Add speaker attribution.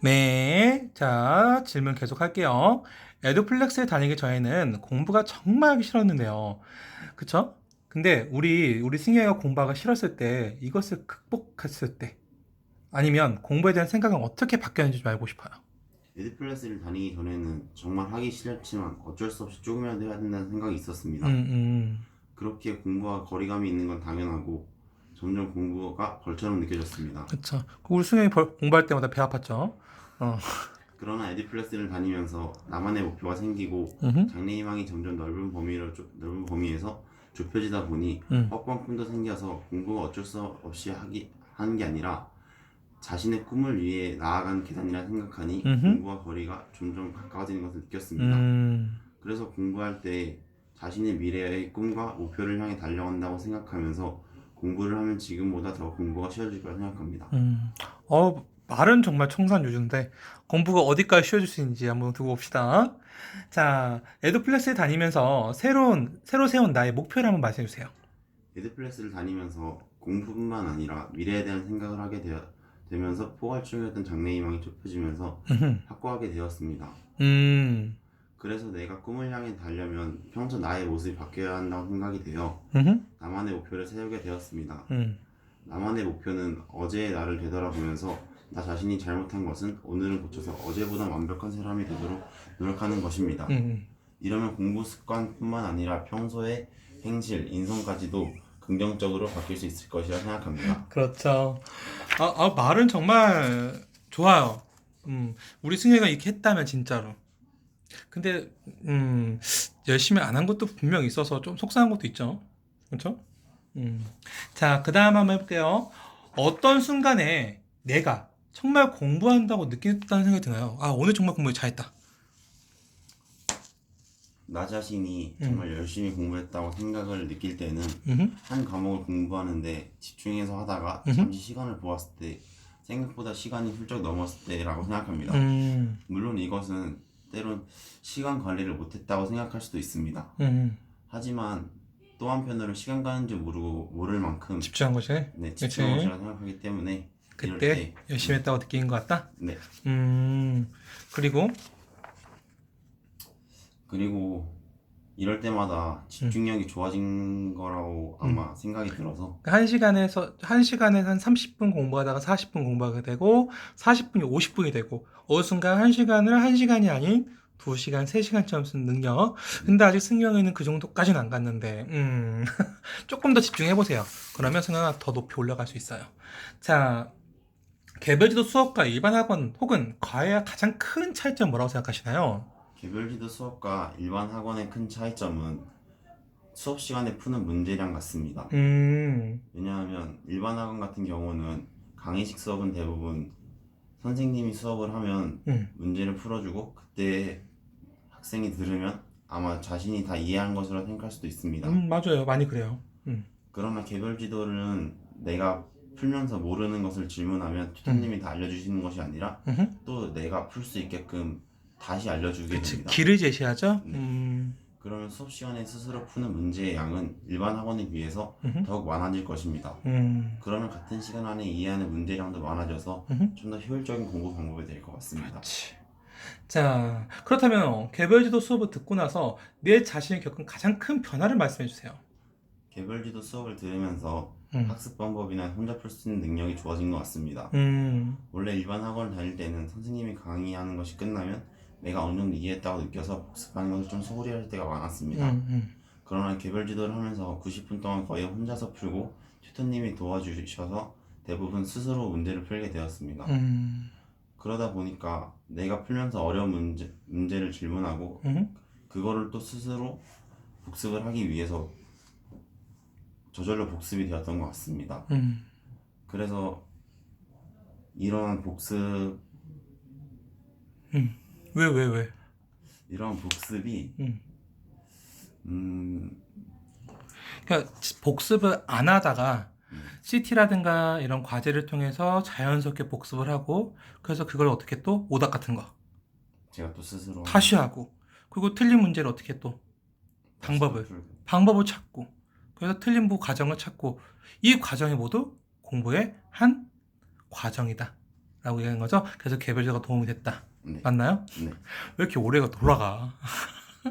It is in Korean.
Speaker 1: 네, 자, 질문 계속 할게요. 에듀플렉스에 다니기 전에는 공부가 정말 하기 싫었는데요. 그쵸? 근데 우리 승희가 공부하기 싫었을 때, 이것을 극복했을 때, 아니면 공부에 대한 생각은 어떻게 바뀌었는지 좀 알고 싶어요.
Speaker 2: 에듀플레스를 다니기 전에는 정말 하기 싫었지만 어쩔 수 없이 조금이라도 해야 된다는 생각이
Speaker 1: 음,
Speaker 2: 있었습니다.
Speaker 1: 음,
Speaker 2: 그렇게 공부와 거리감이 있는 건 당연하고 점점 공부가 벌처럼 느껴졌습니다.
Speaker 1: 그쵸. 우리 승희 공부할 때마다 배 아팠죠? 어,
Speaker 2: 그러나 에듀플레스를 다니면서 나만의 목표가 생기고
Speaker 1: 음,
Speaker 2: 장래희망이 점점 넓은 범위에서 좁혀지다 보니
Speaker 1: 음,
Speaker 2: 헛방 꿈도 생겨서 공부가 어쩔 수 없이 하는 게 아니라 자신의 꿈을 위해 나아가는 계단이라 생각하니
Speaker 1: 음,
Speaker 2: 공부와 거리가 점점 가까워지는 것을 느꼈습니다.
Speaker 1: 음,
Speaker 2: 그래서 공부할 때 자신의 미래의 꿈과 목표를 향해 달려간다고 생각하면서 공부를 하면 지금보다 더 공부가 쉬워질 거라 생각합니다.
Speaker 1: 음. 말은 정말 청산유주인데, 공부가 어디까지 쉬워질 수 있는지 한번 두고 봅시다. 자, 에듀플렉스에 다니면서 새로 세운 나의 목표를 한번 말씀해 주세요.
Speaker 2: 에듀플레스를 다니면서 공부뿐만 아니라 미래에 대한 생각을 되면서 포괄적이었던 장래희망이 좁혀지면서
Speaker 1: 음흠.
Speaker 2: 확고하게 되었습니다.
Speaker 1: 음,
Speaker 2: 그래서 내가 꿈을 향해 달려면 평소 나의 모습이 바뀌어야 한다고 생각이 되어
Speaker 1: 음흠.
Speaker 2: 나만의 목표를 세우게 되었습니다.
Speaker 1: 음,
Speaker 2: 나만의 목표는 어제의 나를 되돌아보면서 나 자신이 잘못한 것은 오늘은 고쳐서 어제보다 완벽한 사람이 되도록 노력하는 것입니다.
Speaker 1: 음.
Speaker 2: 이러면 공부 습관뿐만 아니라 평소의 행실, 인성까지도 긍정적으로 바뀔 수 있을 것이라 생각합니다.
Speaker 1: 그렇죠. 말은 정말 좋아요. 우리 승혜가 이렇게 했다면 진짜로. 근데, 열심히 안 한 것도 분명 있어서 좀 속상한 것도 있죠. 그렇죠? 음. 자, 그 다음 한번 해볼게요. 어떤 순간에 내가 정말 공부한다고 느꼈다는 생각이 드나요? 오늘 정말 공부 잘했다.
Speaker 2: 나 자신이
Speaker 1: 음,
Speaker 2: 정말 열심히 공부했다고 생각을 느낄 때는
Speaker 1: 음,
Speaker 2: 한 과목을 공부하는데 집중해서 하다가
Speaker 1: 음,
Speaker 2: 잠시 시간을 보았을 때 생각보다 시간이 훌쩍 넘었을 때라고 생각합니다.
Speaker 1: 음,
Speaker 2: 물론 이것은 때론 시간 관리를 못했다고 생각할 수도 있습니다.
Speaker 1: 음.
Speaker 2: 하지만 또 한편으로 시간 가는 줄 모르고 모를 만큼
Speaker 1: 집중한 거지.
Speaker 2: 집중한
Speaker 1: 그렇지.
Speaker 2: 것이라고 생각하기 때문에 이럴
Speaker 1: 그때
Speaker 2: 때
Speaker 1: 열심히 했다고 느낀 것 같다.
Speaker 2: 네.
Speaker 1: 그리고,
Speaker 2: 그리고 이럴 때마다
Speaker 1: 음,
Speaker 2: 집중력이 좋아진 거라고
Speaker 1: 음.
Speaker 2: 아마 생각이 들어서
Speaker 1: 한 시간에 한 30분 공부하다가 40분 공부하게 되고, 40분이 50분이 되고, 어느 순간 1시간을 1시간이 아닌 2시간, 3시간처럼 쓰는 능력.
Speaker 2: 네.
Speaker 1: 근데 아직 승경이는 그 정도까지는 안 갔는데, 조금 더 집중해보세요. 그러면 승경아 더 높이 올라갈 수 있어요. 자, 개별지도 수업과 일반 학원 혹은 과외와 가장 큰 차이점 뭐라고 생각하시나요?
Speaker 2: 개별지도 수업과 일반 학원의 큰 차이점은 수업 시간에 푸는 문제량 같습니다.
Speaker 1: 음,
Speaker 2: 왜냐하면 일반 학원 같은 경우는 강의식 수업은 대부분 선생님이 수업을 하면
Speaker 1: 음,
Speaker 2: 문제를 풀어주고 그때 학생이 들으면 아마 자신이 다 이해한 것으로 생각할 수도 있습니다.
Speaker 1: 맞아요. 많이 그래요.
Speaker 2: 그러나 개별 지도는 내가 풀면서 모르는 것을 질문하면
Speaker 1: 음,
Speaker 2: 튜터님이 다 알려주시는 것이 아니라
Speaker 1: 음.
Speaker 2: 또 내가 풀 수 있게끔 다시 알려주게
Speaker 1: 그치,
Speaker 2: 됩니다.
Speaker 1: 길을 제시하죠?
Speaker 2: 네. 그러면 수업 시간에 스스로 푸는 문제의 양은 일반 학원에 비해서
Speaker 1: 음,
Speaker 2: 더욱 많아질 것입니다.
Speaker 1: 음,
Speaker 2: 그러면 같은 시간 안에 이해하는 문제량도 많아져서
Speaker 1: 음.
Speaker 2: 좀 더 효율적인 공부 방법이 될 것 같습니다.
Speaker 1: 그렇지. 자, 그렇다면 개별지도 수업을 듣고 나서 내 자신이 겪은 가장 큰 변화를 말씀해 주세요.
Speaker 2: 개별지도 수업을 들으면서
Speaker 1: 음,
Speaker 2: 학습 방법이나 혼자 풀 수 있는 능력이 좋아진 것 같습니다.
Speaker 1: 음,
Speaker 2: 원래 일반 학원을 다닐 때는 선생님이 강의하는 것이 끝나면 내가 어느 정도 이해했다고 느껴서 복습하는 것을 좀 소홀히 할 때가 많았습니다.
Speaker 1: 음,
Speaker 2: 그러나 개별 지도를 하면서 90분 동안 거의 혼자서 풀고 튜터님이 도와주셔서 대부분 스스로 문제를 풀게 되었습니다.
Speaker 1: 음,
Speaker 2: 그러다 보니까 내가 풀면서 어려운 문제를 질문하고
Speaker 1: 음,
Speaker 2: 그거를 또 스스로 복습을 하기 위해서 저절로 복습이 되었던 것 같습니다.
Speaker 1: 음.
Speaker 2: 그래서 이러한 복습,
Speaker 1: 음. 왜?
Speaker 2: 이러한 복습이
Speaker 1: 음.
Speaker 2: 음,
Speaker 1: 그러니까 복습을 안 하다가
Speaker 2: 네,
Speaker 1: CT라든가 이런 과제를 통해서 자연스럽게 복습을 하고 그래서 그걸 어떻게 또 오답 같은 거
Speaker 2: 제가 또 스스로
Speaker 1: 다시
Speaker 2: 하면서
Speaker 1: 하고 그리고 틀린 문제를 어떻게 또
Speaker 2: 다시 또
Speaker 1: 방법을
Speaker 2: 풀고
Speaker 1: 방법을 찾고 그래서 틀린 과정을 찾고 이 과정이 모두 공부의 한 과정이다 라고 얘기하는 거죠. 그래서 개별제가 도움이 됐다.
Speaker 2: 네.
Speaker 1: 맞나요?
Speaker 2: 네.
Speaker 1: 왜 이렇게 올해가 돌아가?